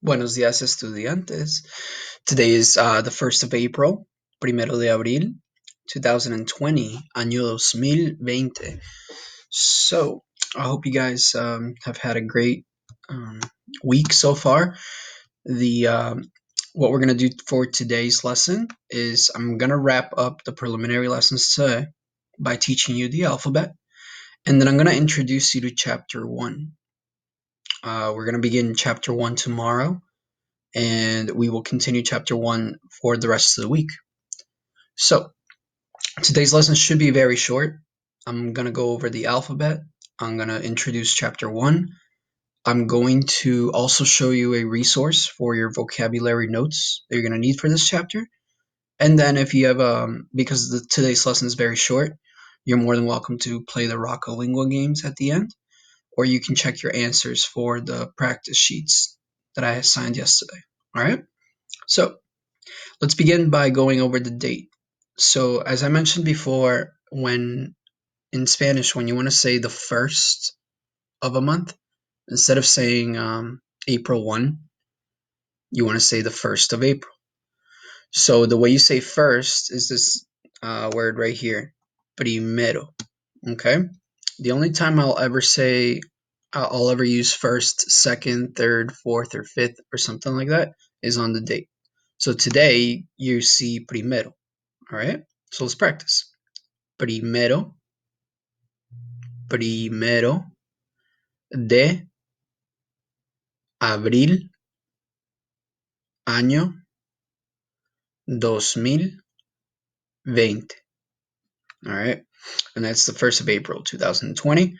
Buenos días, estudiantes. Today is the 1st of April, primero de abril, 2020, año 2020. So, I hope you guys have had a great week so far. The What we're going to do for today's lesson is I'm going to wrap up the preliminary lessons today by teaching you the alphabet, and then I'm going to introduce you to Chapter 1. We're going to begin Chapter 1 tomorrow, and we will continue Chapter 1 for the rest of the week. So, today's lesson should be very short. I'm going to go over the alphabet. I'm going to introduce Chapter 1. I'm going to also show you a resource for your vocabulary notes that you're going to need for this chapter. And then if you have, because today's lesson is very short, you're more than welcome to play the Rockalingua games at the end, or you can check your answers for the practice sheets that I assigned yesterday. All right? So, let's begin by going over the date. So, as I mentioned before, when in Spanish, when you want to say the first of a month, instead of saying April 1, you want to say the 1st of April. So, the way you say first is this word right here, primero. Okay? The only time I'll ever use first, second, third, fourth, or fifth, or something like that is on the date. So, today you see primero. All right, so let's practice. Primero de abril, año 2020. All right, and that's the 1st of April 2020.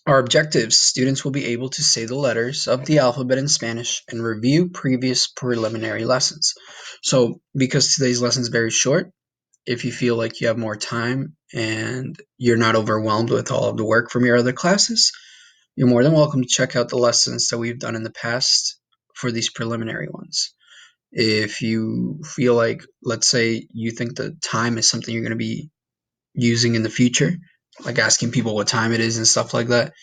Our objectives: students will be able to say the letters of the alphabet in Spanish and review previous preliminary lessons. So, because today's lesson is very short, if you feel like you have more time and you're not overwhelmed with all of the work from your other classes, you're more than welcome to check out the lessons that we've done in the past for these preliminary ones. If you feel like, let's say, you think the time is something you're going to be using in the future, like asking people what time it is and stuff like that,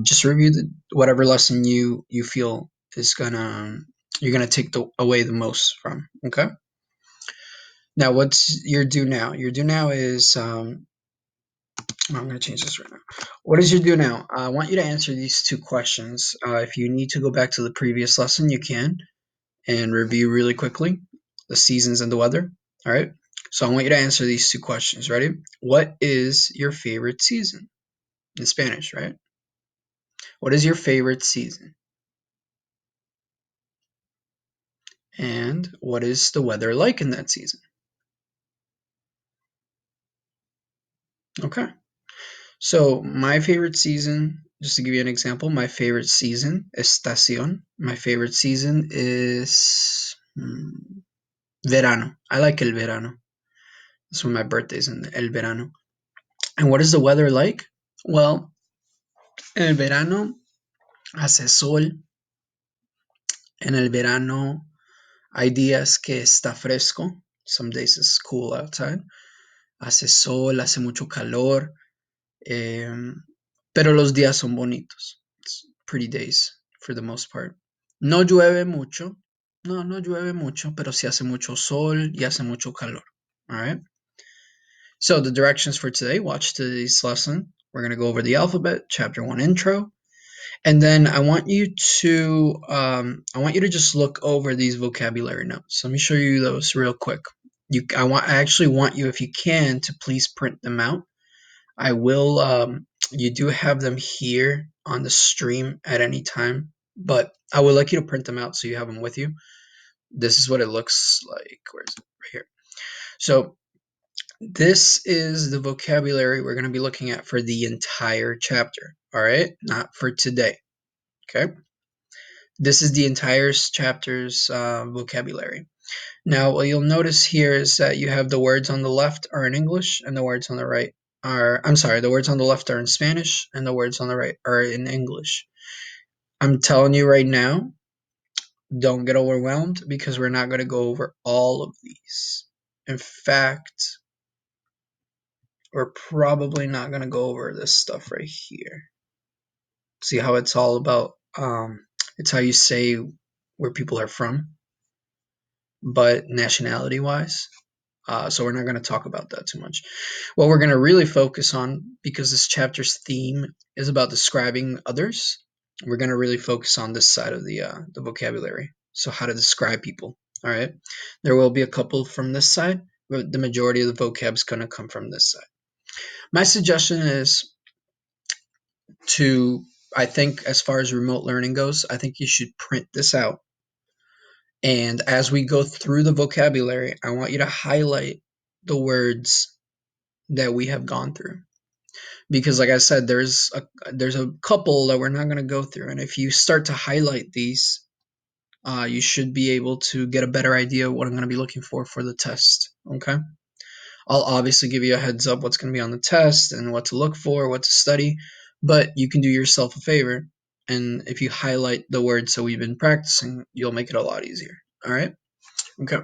just review whatever lesson you feel is you're gonna take away the most from. Okay. Now, what's your due now? Your due now is I'm going to change this right now. What is your due now? I want you to answer these two questions. If you need to go back to the previous lesson, you can and review really quickly the seasons and the weather. All right. So I want you to answer these two questions. Ready? What is your favorite season? In Spanish, right? What is your favorite season? And what is the weather like in that season? Okay. So my favorite season, just to give you an example, my favorite season, estación. My favorite season is verano. I like el verano. That's when my birthday's in el verano. And what is the weather like? Well, en el verano hace sol. En el verano hay días que está fresco. Some days it's cool outside. Hace sol, hace mucho calor. Pero los días son bonitos. It's pretty days for the most part. No llueve mucho. No llueve mucho, pero sí hace mucho sol y hace mucho calor. All right. So the directions for today, watch today's lesson. We're going to go over the alphabet, chapter 1 intro. And then I want you to just look over these vocabulary notes. Let me show you those real quick. I actually want you, if you can, to please print them out. I will you do have them here on the stream at any time, but I would like you to print them out so you have them with you. This is what it looks like. Where is it? Right here. So this is the vocabulary we're going to be looking at for the entire chapter. All right, not for today. Okay, this is the entire chapter's vocabulary. Now, what you'll notice here is that you have the words on the left are in English and the words on the right the words on the left are in Spanish and the words on the right are in English. I'm telling you right now, don't get overwhelmed because we're not going to go over all of these. In fact, we're probably not going to go over this stuff right here. See how it's all about It's how you say where people are from, but nationality wise. So we're not going to talk about that too much. What we're going to really focus on, because this chapter's theme is about describing others, we're going to really focus on this side of the vocabulary. So how to describe people. All right. There will be a couple from this side, but the majority of the vocab is going to come from this side. My suggestion is to, I think, as far as remote learning goes, I think you should print this out. And as we go through the vocabulary, I want you to highlight the words that we have gone through. Because like I said, there's a couple that we're not going to go through. And if you start to highlight these, you should be able to get a better idea of what I'm going to be looking for the test. Okay. I'll obviously give you a heads up what's going to be on the test and what to look for, what to study, but you can do yourself a favor. And if you highlight the words that we've been practicing, you'll make it a lot easier. All right. Okay.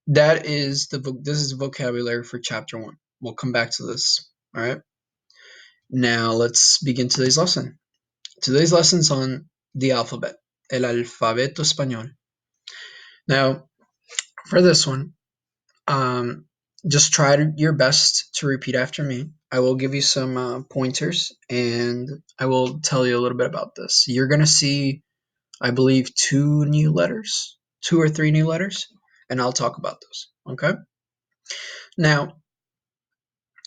This is the vocabulary for chapter 1. We'll come back to this. All right. Now let's begin today's lesson. Today's lesson's on the alphabet, el alfabeto español. Now, for this one, just try your best to repeat after me. I will give you some pointers, and I will tell you a little bit about this. You're going to see, I believe, 2 or 3 new letters, and I'll talk about those. Okay? Now,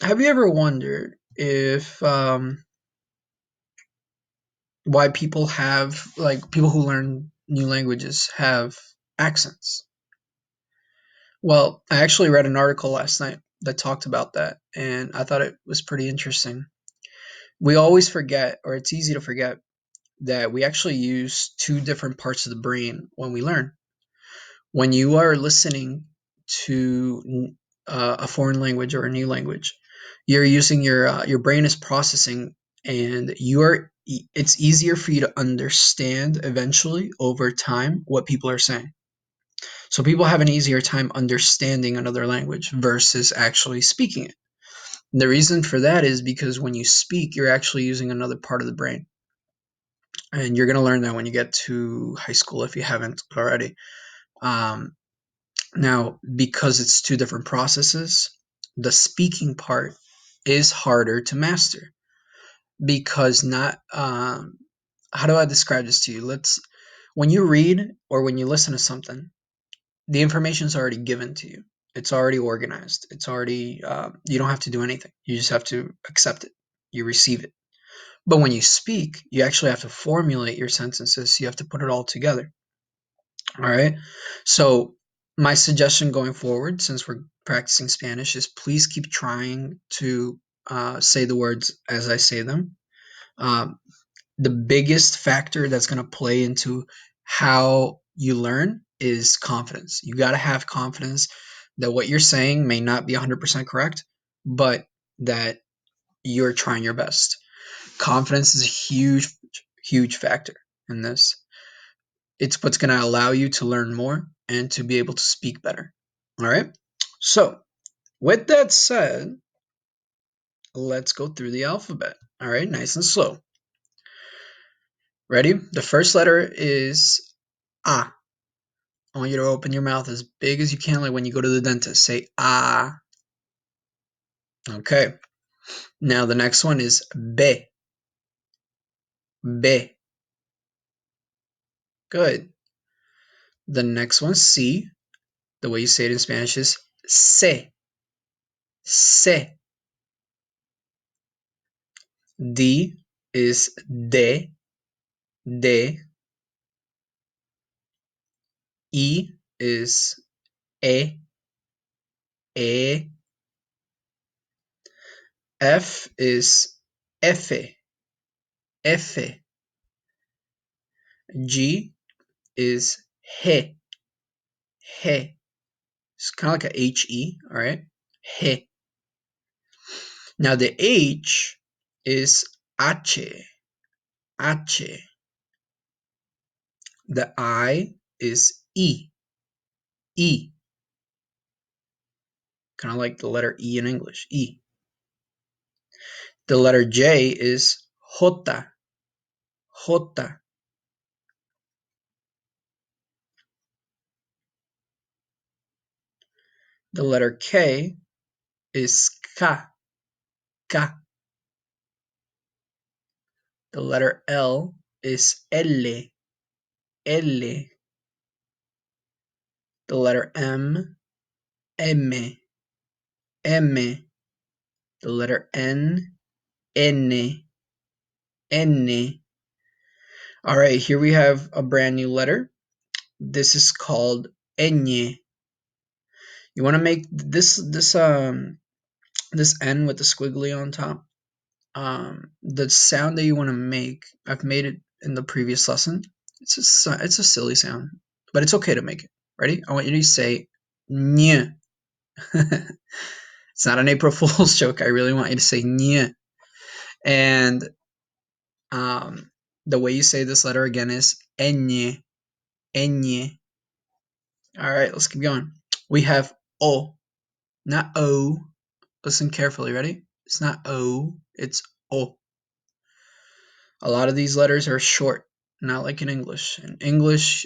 have you ever wondered if why people who learn new languages have accents? Well, I actually read an article last night that talked about that, and I thought it was pretty interesting. We always forget, or it's easy to forget, that we actually use 2 different parts of the brain when we learn. When you are listening to a foreign language or a new language, you're using your brain is processing, and it's easier for you to understand eventually over time what people are saying. So people have an easier time understanding another language versus actually speaking it. And the reason for that is because when you speak, you're actually using another part of the brain. And you're going to learn that when you get to high school if you haven't already. Um, Now, because it's 2 different processes, the speaking part is harder to master because not how do I describe this to you? When you read or when you listen to something, the information is already given to you. It's already organized. It's already you don't have to do anything. You just have to accept it. You receive it. But when you speak, you actually have to formulate your sentences. You have to put it all together. All right. So my suggestion going forward, since we're practicing Spanish, is please keep trying to say the words as I say them. Um, the biggest factor that's going to play into how you learn is confidence. You got to have confidence that what you're saying may not be 100% correct, but that you're trying your best. Confidence is a huge, huge factor in this. It's what's going to allow you to learn more and to be able to speak better. All right. So, with that said, let's go through the alphabet. All right. Nice and slow. Ready? The first letter is A. I want you to open your mouth as big as you can, like when you go to the dentist. Say ah. Okay. Now the next one is B. B. Good. The next one, C. The way you say it in Spanish is C. C. D is D. D. E is E. E. F is F. F. G is He. He. It's kind of like a H-E, all right? He. Now the H is H. H. The I is E. E. Kind of like the letter E in English. E. The letter J is J. J. The letter K is ka, ka. The letter L is L, L. The letter M, M, M. The letter N, N, N. All right, here we have a brand new letter. This is called ñ. You want to make this N with the squiggly on top. The sound that you want to make, I've made it in the previous lesson. It's a silly sound, but it's okay to make it. Ready? I want you to say ñ. It's not an April Fool's joke. I really want you to say ñ. And the way you say this letter again is ñ, ñ. All right, let's keep going. We have O, not O. Listen carefully. Ready? It's not O. It's O. A lot of these letters are short, not like in English. In English,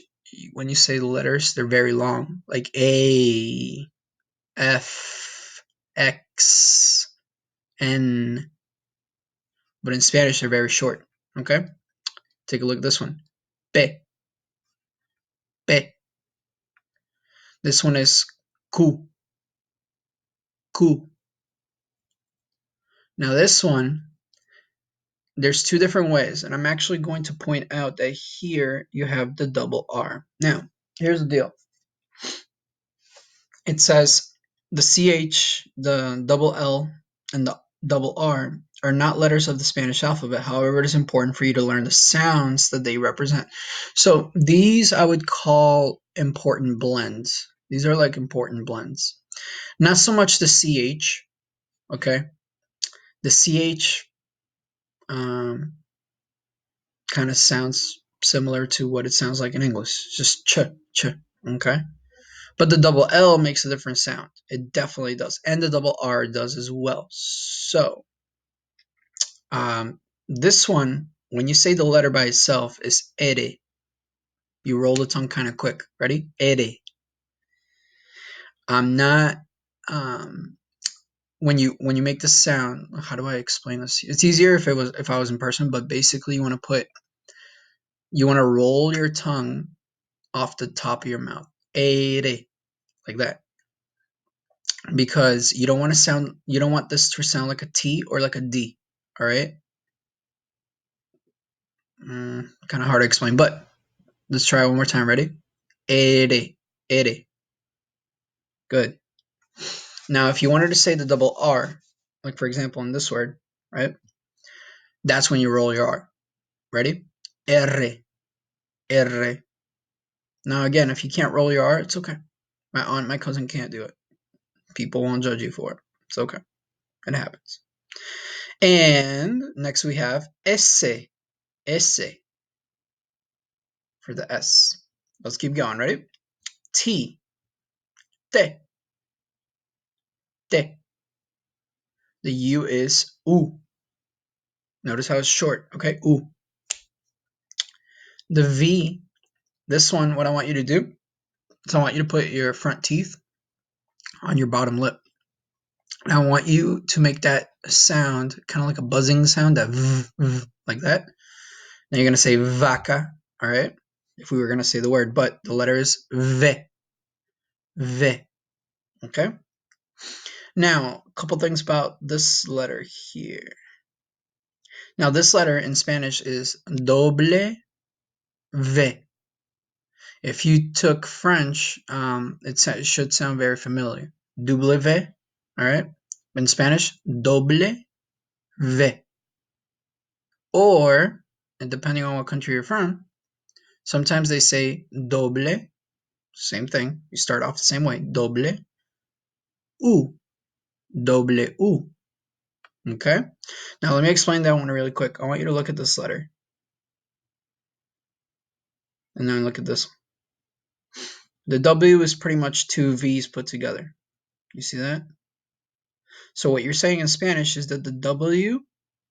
when you say the letters, they're very long, like A, F, X, N. But in Spanish, they're very short. Okay? Take a look at this one. P, P. This one is Q, Q. Now this one, there's two different ways, and I'm actually going to point out that here you have the double R. Now, here's the deal. It says the CH, the double L, and the double R are not letters of the Spanish alphabet. However, it is important for you to learn the sounds that they represent. So these I would call important blends. These are like important blends. Not so much the CH, okay? The CH kind of sounds similar to what it sounds like in English, just ch, okay? But the double L makes a different sound. It definitely does. And the double R does as well. So this one, when you say the letter by itself, is ere. You roll the tongue kind of quick. Ready? Ere. I'm not when you make the sound, how do I explain this? It's easier if I was in person, but basically you want to roll your tongue off the top of your mouth. Ere. Like that. Because you don't want this to sound like a T or like a D. All right? Kind of hard to explain, but let's try it one more time. Ready? Ere, ere. Good. Now, if you wanted to say the double R, like for example in this word, right? That's when you roll your R. Ready? R, R. Now again, if you can't roll your R, it's okay. My aunt, my cousin can't do it. People won't judge you for it. It's okay. It happens. And next we have S, S for the S. Let's keep going. Ready? T, T, T. The U is U. Notice how it's short. Okay, U. The V, this one, what I want you to do is I want you to put your front teeth on your bottom lip. And I want you to make that sound kind of like a buzzing sound, that v, like that. Now you're going to say vaca, all right? If we were going to say the word, but the letter is V, V, okay? Now, a couple things about this letter here. Now, this letter in Spanish is doble V. If you took French, it should sound very familiar. W, all right? In Spanish, doble V. Or, and depending on what country you're from, sometimes they say doble, same thing. You start off the same way, doble U, doble U. Okay? Now let me explain that one really quick. I want you to look at this letter. And then look at this one. The W is pretty much two V's put together. You see that? So what you're saying in Spanish is that the W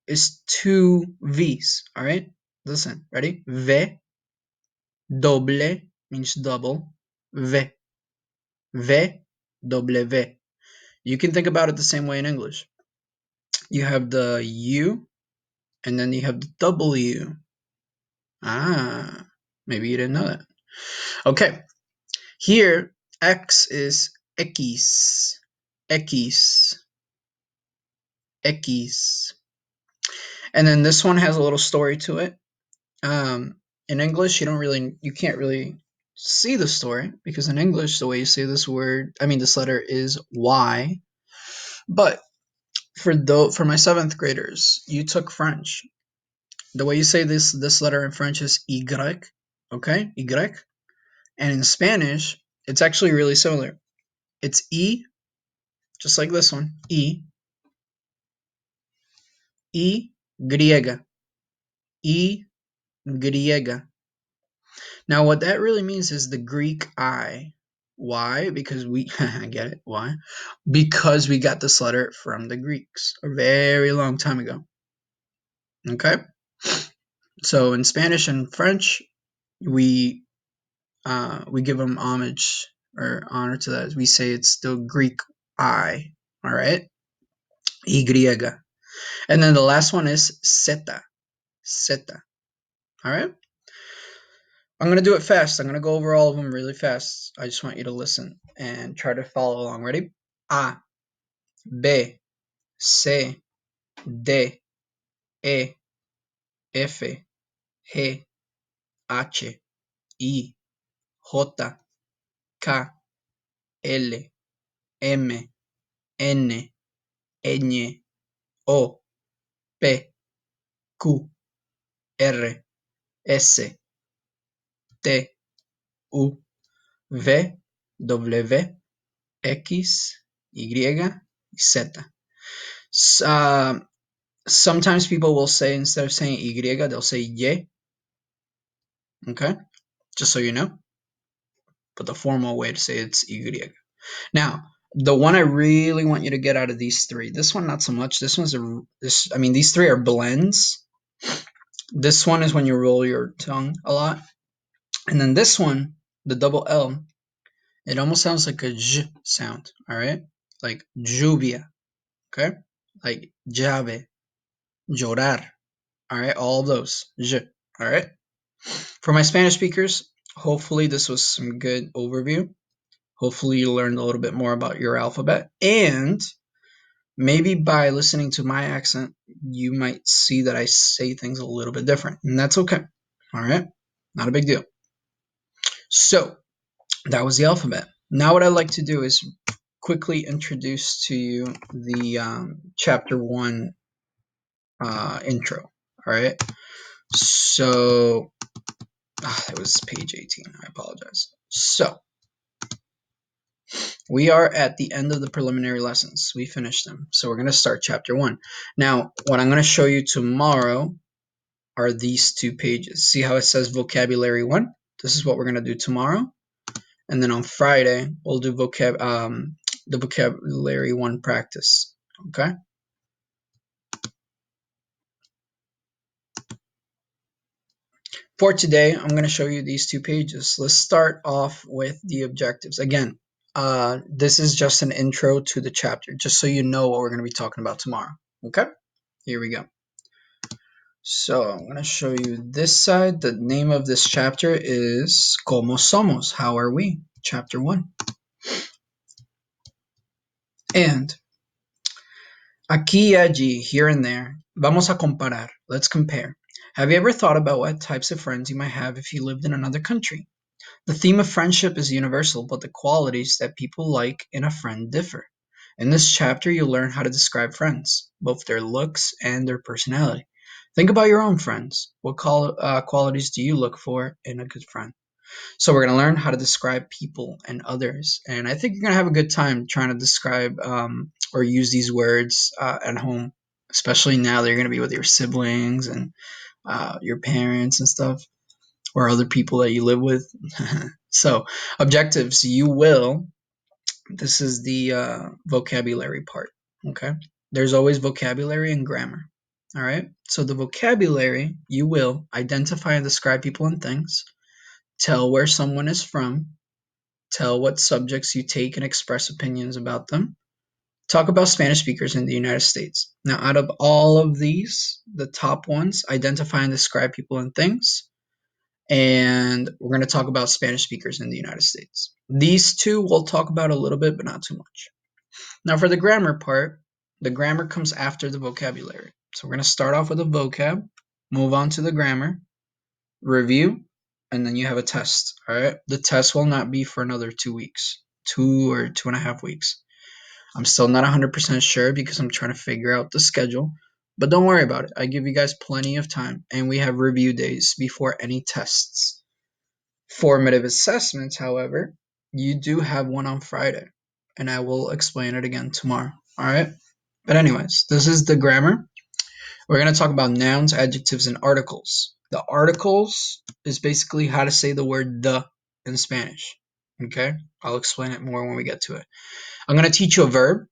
is two V's. All right? Listen. Ready? V, doble means double. V, V, W. You can think about it the same way in English. You have the U, and then you have the W. Ah, maybe you didn't know that. Okay, here X is X, X, X. And then this one has a little story to it. In English, you can't really see the story because in English, the way you say this letter is Y. But for my seventh graders, you took French. The way you say this letter in French is Y, okay, Y. And in Spanish, it's actually really similar. It's E, just like this one, E, Y, Y, griega. Now, what that really means is the Greek I. Why? Because I get it. Why? Because we got this letter from the Greeks a very long time ago. Okay? So in Spanish and French, we give them homage or honor to that. We say it's still Greek I. All right? Y. And then the last one is zeta. Zeta. All right? I'm going to do it fast. I'm going to go over all of them really fast. I just want you to listen and try to follow along. Ready? A, B, C, D, E, F, G, H, I, J, K, L, M, N, Ñ, O, P, Q, R, S, T, U, V, W, X, Y, Z. Sometimes people will say, instead of saying Y, they'll say Y. Okay? Just so you know. But the formal way to say it's Y. Now, the one I really want you to get out of these three, this one not so much. These three are blends. This one is when you roll your tongue a lot. And then this one, the double L, it almost sounds like a J sound, all right? Like lluvia, okay? Like llave, llorar, all right? All of those, J, all right? For my Spanish speakers, hopefully this was some good overview. Hopefully you learned a little bit more about your alphabet. And maybe by listening to my accent, you might see that I say things a little bit different. And that's okay. All right? Not a big deal. So that was the alphabet. Now what I'd like to do is quickly introduce to you the chapter 1 intro. All right? So it was page 18. I apologize. So we are at the end of the preliminary lessons. We finished them. So we're going to start chapter 1. Now, what I'm going to show you tomorrow are these 2 pages. See how it says vocabulary 1? This is what we're going to do tomorrow. And then on Friday, we'll do the vocabulary 1 practice. Okay? For today, I'm going to show you these 2 pages. Let's start off with the objectives. Again, this is just an intro to the chapter, just so you know what we're going to be talking about tomorrow. Okay? Here we go. So I'm going to show you this side. The name of this chapter is ¿Cómo somos? How are we? Chapter 1. And aquí y allí, here and there, vamos a comparar. Let's compare. Have you ever thought about what types of friends you might have if you lived in another country? The theme of friendship is universal, but the qualities that people like in a friend differ. In this chapter, you'll learn how to describe friends, both their looks and their personality. Think about your own friends. What qualities do you look for in a good friend? So we're going to learn how to describe people and others. And I think you're going to have a good time trying to describe or use these words at home, especially now that you're going to be with your siblings and your parents and stuff, or other people that you live with. So objectives, this is the vocabulary part, okay? There's always vocabulary and grammar, all right? So the vocabulary, you will identify and describe people and things, tell where someone is from, tell what subjects you take and express opinions about them. Talk about Spanish speakers in the United States. Now, out of all of these, the top ones, identify and describe people and things. And we're going to talk about Spanish speakers in the United States. These two we'll talk about a little bit, but not too much. Now, for the grammar part, the grammar comes after the vocabulary. So we're going to start off with a vocab, move on to the grammar, review, and then you have a test. All right. The test will not be for another 2 weeks, 2 or 2.5 weeks. I'm still not 100% sure because I'm trying to figure out the schedule, but don't worry about it. I give you guys plenty of time, and we have review days before any tests. Formative assessments, however, you do have one on Friday, and I will explain it again tomorrow. All right. But, anyways, this is the grammar. We're going to talk about nouns, adjectives, and articles. The articles is basically how to say the word the in Spanish. Okay? I'll explain it more when we get to it. I'm going to teach you a verb,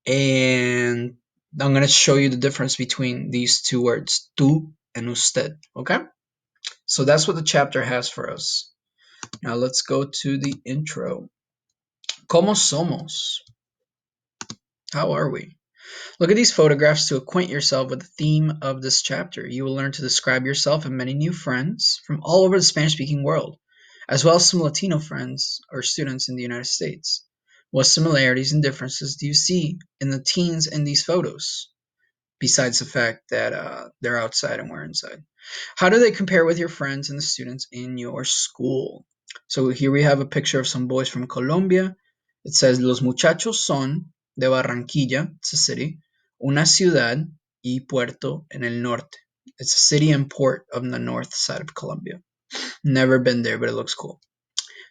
and I'm going to show you the difference between these two words, tú and usted. Okay? So that's what the chapter has for us. Now let's go to the intro. ¿Cómo somos? How are we? Look at these photographs to acquaint yourself with the theme of this chapter. You will learn to describe yourself and many new friends from all over the Spanish-speaking world, as well as some Latino friends or students in the United States. What similarities and differences do you see in the teens in these photos, besides the fact that they're outside and we're inside? How do they compare with your friends and the students in your school? So here we have a picture of some boys from Colombia. It says, Los muchachos son de Barranquilla, it's a city, una ciudad y puerto en el norte. It's a city and port on the north side of Colombia. Never been there, but it looks cool.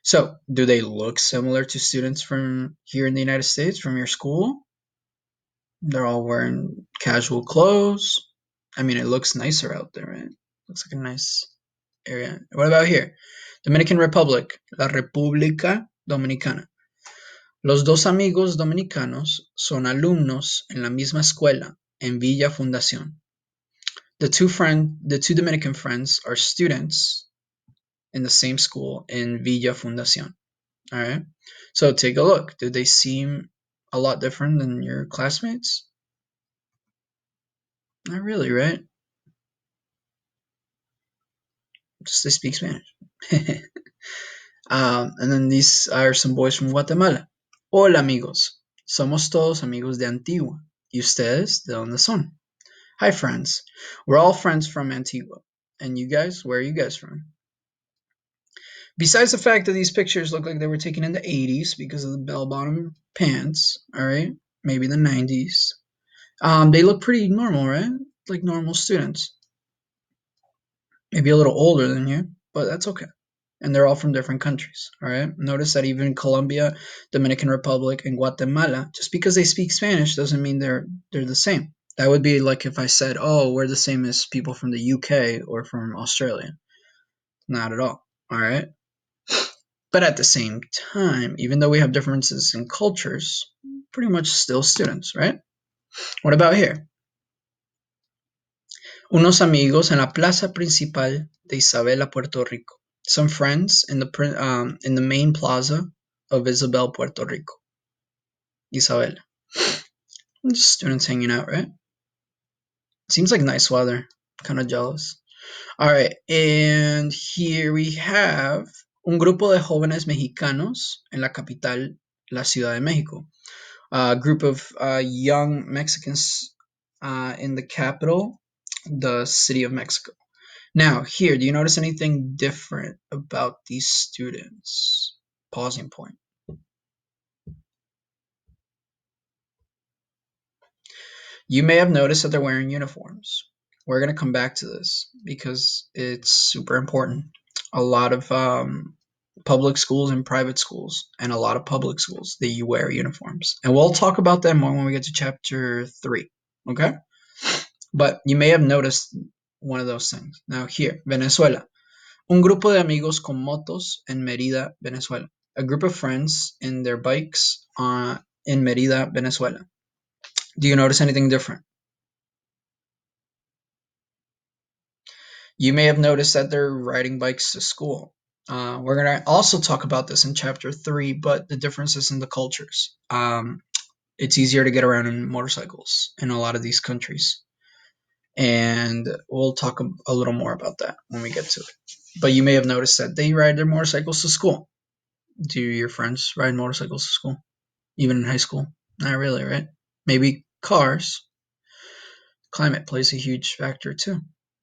So, do they look similar to students from here in the United States, from your school? They're all wearing casual clothes. I mean, it looks nicer out there, right? Looks like a nice area. What about here? Dominican Republic, la República Dominicana. Los dos amigos dominicanos son alumnos en la misma escuela en Villa Fundación. The two Dominican friends are students in the same school in Villa Fundación. All right. So take a look. Do they seem a lot different than your classmates? Not really, right? Just they speak Spanish. And then these are some boys from Guatemala. Hola amigos. Somos todos amigos de Antigua. ¿Y ustedes de dónde son? Hi friends. We're all friends from Antigua. And you guys, where are you guys from? Besides the fact that these pictures look like they were taken in the 80s because of the bell-bottom pants, all right? Maybe the 90s. They look pretty normal, right? Like normal students. Maybe a little older than you, but that's okay. And they're all from different countries, all right? Notice that even Colombia, Dominican Republic, and Guatemala, just because they speak Spanish doesn't mean they're the same. That would be like if I said, oh, we're the same as people from the UK or from Australia. Not at all right? But at the same time, even though we have differences in cultures, pretty much still students, right? What about here? Unos amigos en la plaza principal de Isabela, Puerto Rico. Some friends in the main plaza of Isabel, Puerto Rico. Isabela. Just students hanging out, right? Seems like nice weather. Kind of jealous. All right, and here we have un grupo de jóvenes mexicanos en la capital, la Ciudad de México. A group of young Mexicans in the capital, the city of Mexico. Now, here, do you notice anything different about these students? Pausing point. You may have noticed that they're wearing uniforms. We're going to come back to this because it's super important. A lot of public schools and private schools, and a lot of public schools, they wear uniforms. And we'll talk about them more when we get to chapter 3, okay? But you may have noticed one of those things. Now, here, Venezuela. Un grupo de amigos con motos en Mérida, Venezuela. A group of friends in their bikes in Mérida, Venezuela. Do you notice anything different? You may have noticed that they're riding bikes to school. We're gonna also talk about this in chapter 3, but the differences in the cultures. It's easier to get around in motorcycles in a lot of these countries, and we'll talk a little more about that when we get to it. But you may have noticed that they ride their motorcycles to school. Do your friends ride motorcycles to school, even in high school? Not really, right? Maybe cars. Climate plays a huge factor too.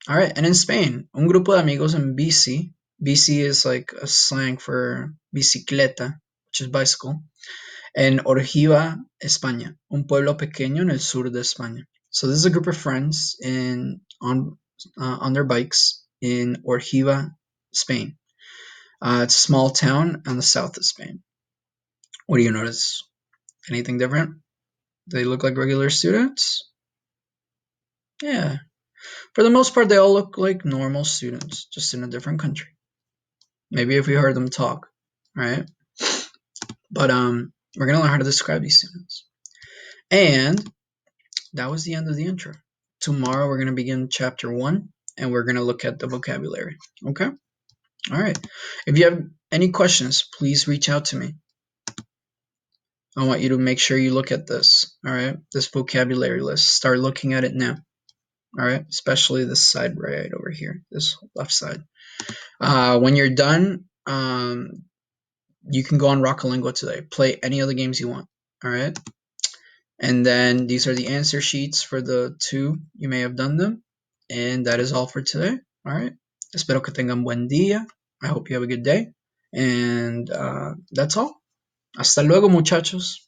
All right, and in Spain, un grupo de amigos en bici. Bici is like a slang for bicicleta, which is bicycle. En Orgiva, España, un pueblo pequeño en el sur de España. So this is a group of friends on their bikes in Orgiva, Spain. It's a small town on the south of Spain. What do you notice? Anything different? Do they look like regular students? Yeah. For the most part, they all look like normal students, just in a different country. Maybe if we heard them talk, right? But we're gonna learn how to describe these students. And that was the end of the intro. Tomorrow we're gonna begin chapter 1, and we're gonna look at the vocabulary. Okay? All right. If you have any questions, please reach out to me. I want you to make sure you look at this. All right, this vocabulary list. Start looking at it now. All right, especially this side right over here, this left side. When you're done, you can go on Rockalingua today. Play any of the games you want. All right. And then these are the answer sheets for the 2. You may have done them. And that is all for today. All right. Espero que tengan buen día. I hope you have a good day. And that's all. Hasta luego, muchachos.